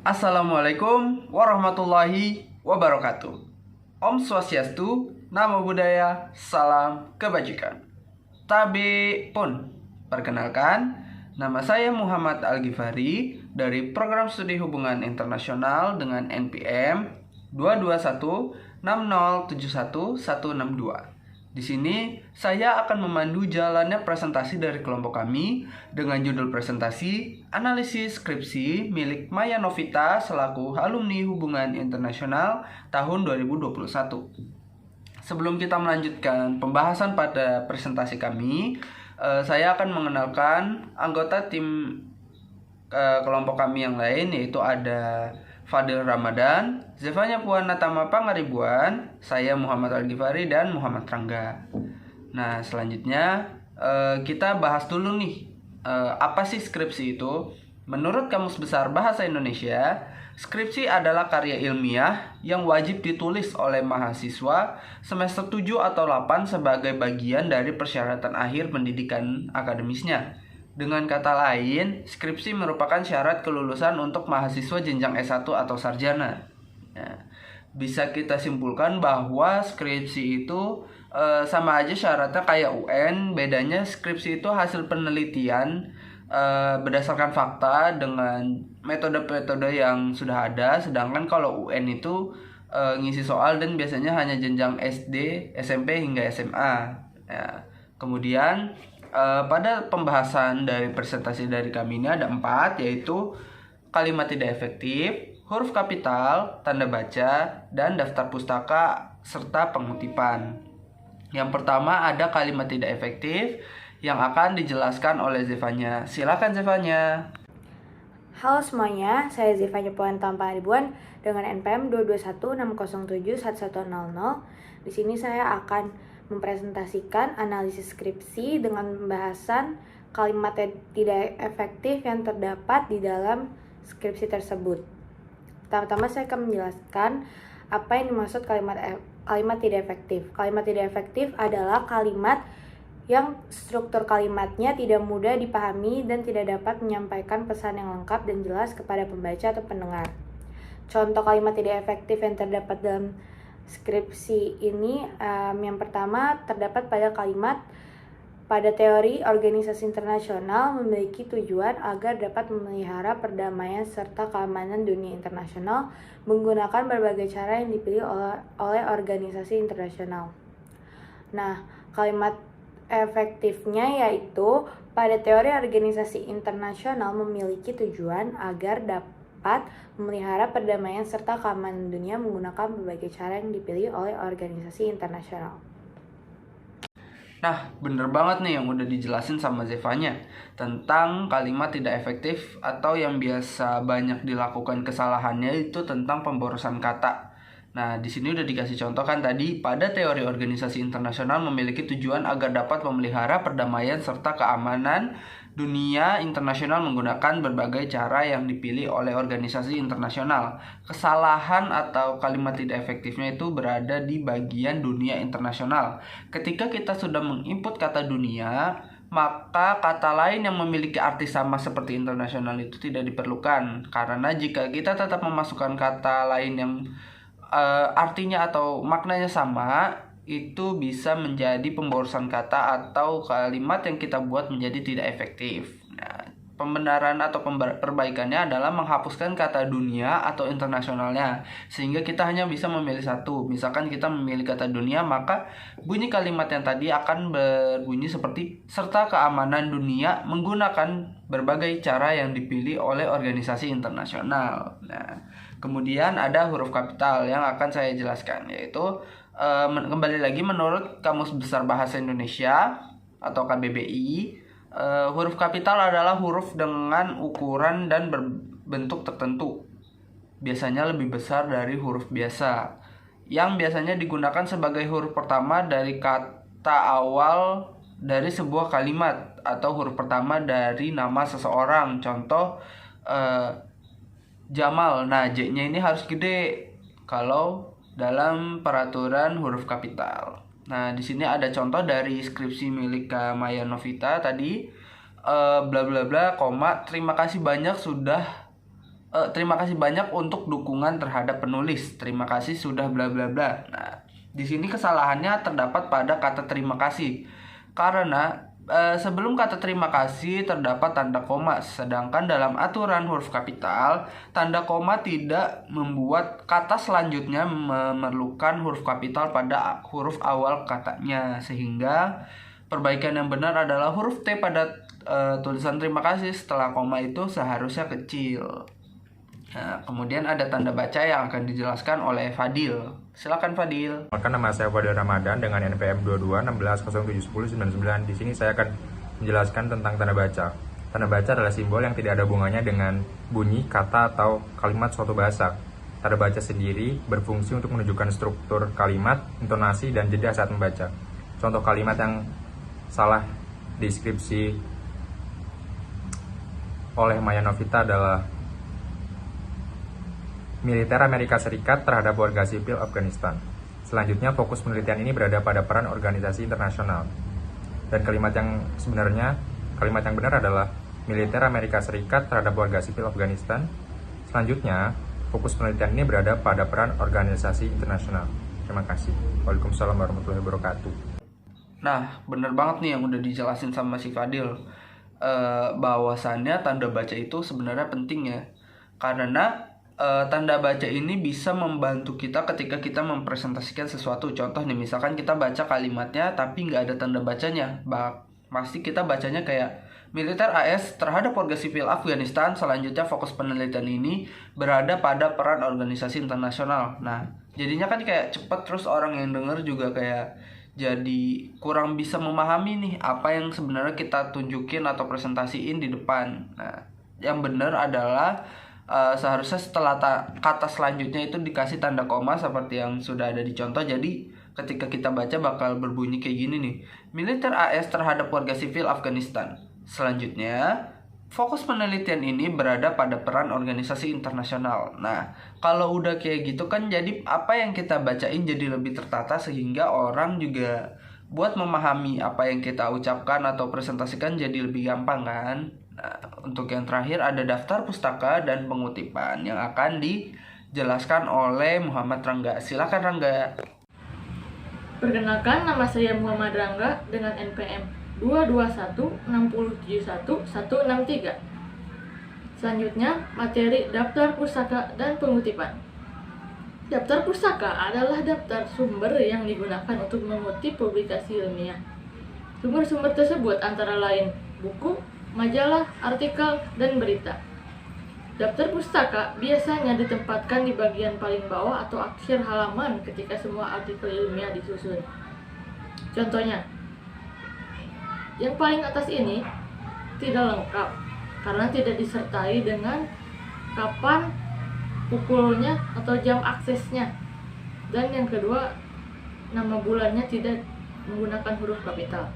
Assalamualaikum warahmatullahi wabarakatuh. Om Swastiastu, Namo Buddhaya, Salam Kebajikan. Tabe pun, perkenalkan, nama saya Muhammad Al-Ghifari dari Program Studi Hubungan Internasional dengan NPM 22160716162. Di sini saya akan memandu jalannya presentasi dari kelompok kami dengan judul presentasi Analisis Skripsi milik Maya Novita selaku alumni Hubungan Internasional tahun 2021. Sebelum kita melanjutkan pembahasan pada presentasi kami, saya akan mengenalkan anggota tim kelompok kami yang lain, yaitu ada Fadil Ramadan, Zevanya Puan Natama Pangaribuan, saya Muhammad Al-Ghifari, dan Muhammad Rangga. Nah, selanjutnya kita bahas dulu nih, apa sih skripsi itu? Menurut Kamus Besar Bahasa Indonesia, skripsi adalah karya ilmiah yang wajib ditulis oleh mahasiswa semester 7 atau 8 sebagai bagian dari persyaratan akhir pendidikan akademisnya. Dengan kata lain, skripsi merupakan syarat kelulusan untuk mahasiswa jenjang S1 atau sarjana. Nah, bisa kita simpulkan bahwa skripsi itu sama aja syaratnya kayak UN, bedanya skripsi itu hasil penelitian berdasarkan fakta dengan metode-metode yang sudah ada, sedangkan kalau UN itu ngisi soal dan biasanya hanya jenjang SD, SMP hingga SMA. Ya. Kemudian pada pembahasan dari presentasi dari kami ini ada 4, yaitu kalimat tidak efektif, huruf kapital, tanda baca, dan daftar pustaka serta pengutipan. Yang pertama ada kalimat tidak efektif yang akan dijelaskan oleh Zevanya. Silakan Zevanya. Halo semuanya, saya Zevanya Puan Pangaribuan dengan NPM 22160711100. Di sini saya akan mempresentasikan analisis skripsi dengan pembahasan kalimat tidak efektif yang terdapat di dalam skripsi tersebut. Pertama-tama saya akan menjelaskan apa yang dimaksud kalimat tidak efektif. Kalimat tidak efektif adalah kalimat yang struktur kalimatnya tidak mudah dipahami dan tidak dapat menyampaikan pesan yang lengkap dan jelas kepada pembaca atau pendengar. Contoh kalimat tidak efektif yang terdapat dalam skripsi ini, yang pertama terdapat pada kalimat pada teori organisasi internasional memiliki tujuan agar dapat memelihara perdamaian serta keamanan dunia internasional menggunakan berbagai cara yang dipilih oleh organisasi internasional. Nah, kalimat efektifnya yaitu pada teori organisasi internasional memiliki tujuan agar dapat memelihara perdamaian serta keamanan dunia menggunakan berbagai cara yang dipilih oleh organisasi internasional. Nah, bener banget nih yang udah dijelasin sama Zevanya tentang kalimat tidak efektif atau yang biasa banyak dilakukan kesalahannya itu tentang pemborosan kata. Nah, di sini udah dikasih contoh kan tadi, pada teori organisasi internasional memiliki tujuan agar dapat memelihara perdamaian serta keamanan dunia internasional menggunakan berbagai cara yang dipilih oleh organisasi internasional. Kesalahan atau kalimat tidak efektifnya itu berada di bagian dunia internasional. Ketika kita sudah menginput kata dunia, maka kata lain yang memiliki arti sama seperti internasional itu tidak diperlukan. Karena jika kita tetap memasukkan kata lain yang artinya atau maknanya sama, itu bisa menjadi pemborosan kata atau kalimat yang kita buat menjadi tidak efektif. Nah, pembenaran atau perbaikannya adalah menghapuskan kata dunia atau internasionalnya, sehingga kita hanya bisa memilih satu. Misalkan kita memilih kata dunia, maka bunyi kalimat yang tadi akan berbunyi seperti serta keamanan dunia menggunakan berbagai cara yang dipilih oleh organisasi internasional. Nah, kemudian ada huruf kapital yang akan saya jelaskan, yaitu kembali lagi menurut Kamus Besar Bahasa Indonesia atau KBBI, huruf kapital adalah huruf dengan ukuran dan berbentuk tertentu, biasanya lebih besar dari huruf biasa, yang biasanya digunakan sebagai huruf pertama dari kata awal dari sebuah kalimat atau huruf pertama dari nama seseorang. Contoh Jamal. Nah, J-nya ini harus gede kalau dalam peraturan huruf kapital. Nah, di sini ada contoh dari skripsi milik Maya Novita tadi, bla bla bla, koma, terima kasih banyak sudah Terima kasih banyak untuk dukungan terhadap penulis. Terima kasih sudah bla bla bla. Nah, di sini kesalahannya terdapat pada kata terima kasih. Karena sebelum kata terima kasih terdapat tanda koma, sedangkan dalam aturan huruf kapital, tanda koma tidak membuat kata selanjutnya memerlukan huruf kapital pada huruf awal katanya, sehingga perbaikan yang benar adalah huruf T pada tulisan terima kasih setelah koma itu seharusnya kecil. Nah, kemudian ada tanda baca yang akan dijelaskan oleh Fadil. Silakan Fadil. Perkenalkan, nama saya Fadil Ramadan dengan NPM 2216071099. Di sini saya akan menjelaskan tentang tanda baca. Tanda baca adalah simbol yang tidak ada hubungannya dengan bunyi, kata, atau kalimat suatu bahasa. Tanda baca sendiri berfungsi untuk menunjukkan struktur kalimat, intonasi, dan jeda saat membaca. Contoh kalimat yang salah deskripsi oleh Maya Novita adalah militer Amerika Serikat terhadap warga sipil Afghanistan. Selanjutnya, fokus penelitian ini berada pada peran organisasi internasional. Dan kalimat yang benar adalah militer Amerika Serikat terhadap warga sipil Afghanistan. Selanjutnya, fokus penelitian ini berada pada peran organisasi internasional. Terima kasih. Waalaikumsalam warahmatullahi wabarakatuh. Nah, bener banget nih yang udah dijelasin sama si Fadil. Bahwasannya tanda baca itu sebenarnya penting ya. Karena tanda baca ini bisa membantu kita ketika kita mempresentasikan sesuatu. Contoh nih, misalkan kita baca kalimatnya tapi nggak ada tanda bacanya, pasti kita bacanya kayak militer AS terhadap warga sipil Afghanistan. Selanjutnya fokus penelitian ini berada pada peran organisasi internasional. Nah, jadinya kan kayak cepet, terus orang yang denger juga kayak jadi kurang bisa memahami nih apa yang sebenarnya kita tunjukin atau presentasiin di depan. Nah, yang benar adalah seharusnya setelah kata selanjutnya itu dikasih tanda koma seperti yang sudah ada di contoh. Jadi ketika kita baca bakal berbunyi kayak gini nih, militer AS terhadap warga sipil Afghanistan. Selanjutnya, fokus penelitian ini berada pada peran organisasi internasional. Nah, kalau udah kayak gitu kan jadi apa yang kita bacain jadi lebih tertata, sehingga orang juga buat memahami apa yang kita ucapkan atau presentasikan jadi lebih gampang kan. Nah, untuk yang terakhir ada daftar pustaka dan pengutipan yang akan dijelaskan oleh Muhammad Rangga. Silakan Rangga. Perkenalkan, nama saya Muhammad Rangga dengan NPM 22160711163. Selanjutnya, materi daftar pustaka dan pengutipan. Daftar pustaka adalah daftar sumber yang digunakan untuk mengutip publikasi ilmiah. Sumber-sumber tersebut antara lain buku, majalah, artikel, dan berita. Daftar pustaka biasanya ditempatkan di bagian paling bawah atau akhir halaman ketika semua artikel ilmiah disusun. Contohnya, yang paling atas ini tidak lengkap karena tidak disertai dengan kapan pukulnya atau jam aksesnya. Dan yang kedua, nama bulannya tidak menggunakan huruf kapital.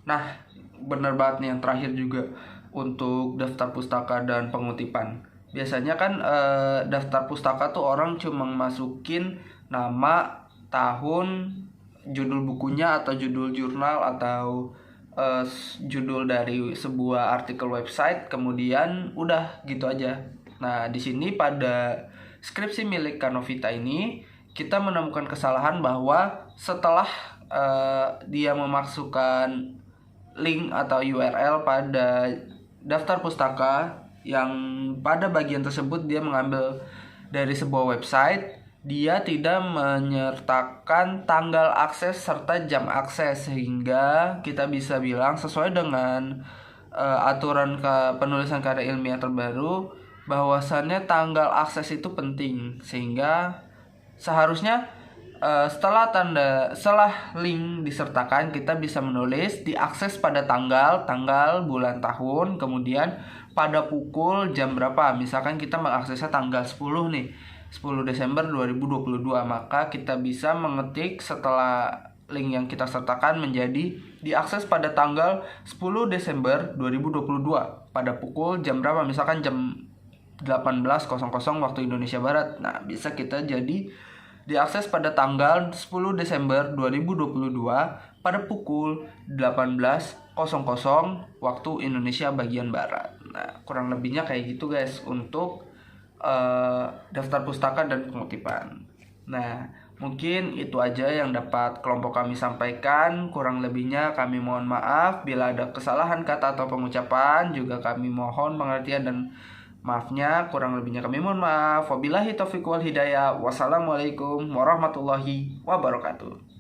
Nah, bener banget nih yang terakhir juga untuk daftar pustaka dan pengutipan. Biasanya kan daftar pustaka tuh orang cuma masukin nama, tahun, judul bukunya atau judul jurnal atau judul dari sebuah artikel website, kemudian udah gitu aja. Nah, di sini pada skripsi milik Kanovita ini kita menemukan kesalahan bahwa setelah dia memasukkan link atau URL pada daftar pustaka yang pada bagian tersebut dia mengambil dari sebuah website, dia tidak menyertakan tanggal akses serta jam akses, sehingga kita bisa bilang sesuai dengan aturan penulisan karya ilmiah terbaru bahwasannya tanggal akses itu penting, sehingga seharusnya setelah link disertakan kita bisa menulis diakses pada tanggal, bulan, tahun, kemudian pada pukul jam berapa. Misalkan kita mengaksesnya tanggal 10 nih, 10 Desember 2022, maka kita bisa mengetik setelah link yang kita sertakan menjadi diakses pada tanggal 10 Desember 2022 pada pukul jam berapa, misalkan jam 18.00 waktu Indonesia Barat. Nah, bisa kita jadi diakses pada tanggal 10 Desember 2022 pada pukul 18.00 waktu Indonesia bagian Barat. Nah, kurang lebihnya kayak gitu guys untuk daftar pustaka dan pengutipan. Nah, mungkin itu aja yang dapat kelompok kami sampaikan. Kurang lebihnya kami mohon maaf. Bila ada kesalahan kata atau pengucapan, juga kami mohon pengertian dan maafnya. Kurang lebihnya kami mohon maaf. Wabillahi taufiq wal hidayah. Wassalamualaikum warahmatullahi wabarakatuh.